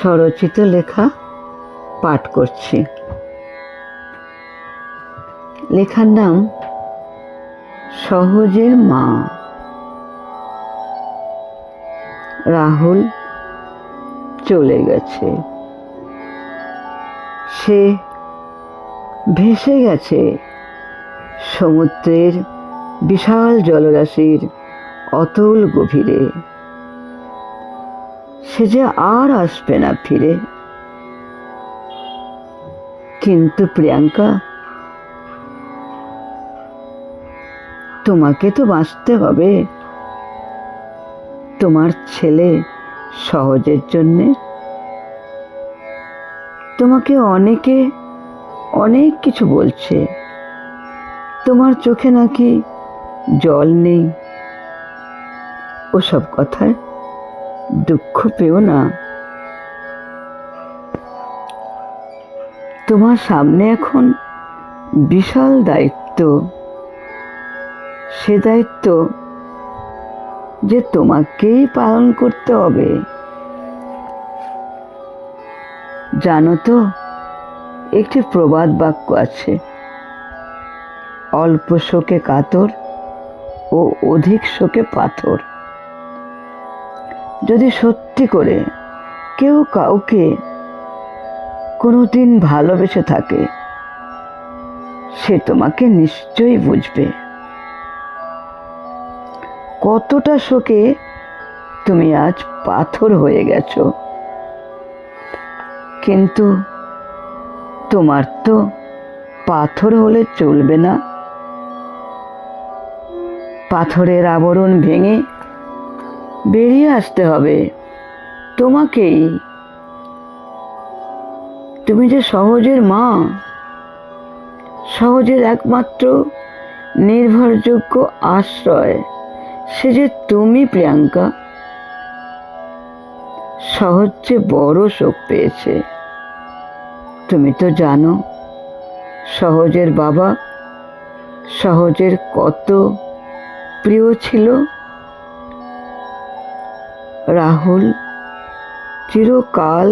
স্বরচিত লেখা পাঠ করছি। লেখার নাম সহজের মা। রাহুল চলে গেছে, সে ভেসে গেছে সমুদ্রের বিশাল জলরাশির অতল গভীরে। সে যে আর আসবে না ফিরে। কিন্তু প্রিয়াঙ্কা, তোমাকে তো বাঁচতে হবে তোমার ছেলে সহজের জন্যে। তোমাকে অনেকে অনেক কিছু বলছে, তোমার চোখে নাকি জল নেই। ওসব কথায় দুঃখ পেও না। তোমার সামনে এখন বিশাল দায়িত্ব। সে দায়িত্ব যে তোমাকেই পালন করতে হবে। জানো তো, একটি প্রবাদ বাক্য আছে, অল্প শোকে কাতর ও অধিক শোকে পাথর। যদি সত্যি করে কেউ কাউকে কোনোদিন ভালোবেসে থাকে, সে তোমাকে নিশ্চয়ই বুঝবে। কতটা শোকে তুমি আজ পাথর হয়ে গেছো। কিন্তু তোমার তো পাথর হলে চলবে না। পাথরের আবরণ ভেঙে বেরিয়ে আসতে হবে তোমাকেই। তুমি যে সহজের মা, সহজের একমাত্র নির্ভরযোগ্য আশ্রয়, সে যে তুমি প্রিয়াঙ্কা। সহজ যে বড় শোক পেয়েছে। তুমি তো জানো সহজের বাবা সহজের কত প্রিয় ছিল। রাহুল চিরকাল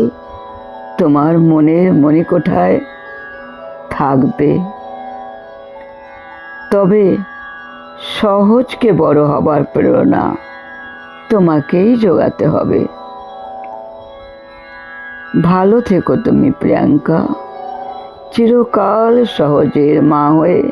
তোমার মনের মণিকোঠায় থাকবে। তবে সহজকে বড় হবার প্রেরণা তোমাকেই জোগাতে হবে। ভালো থেকো তুমি প্রিয়াঙ্কা, চিরকাল সহজের মা হয়ে।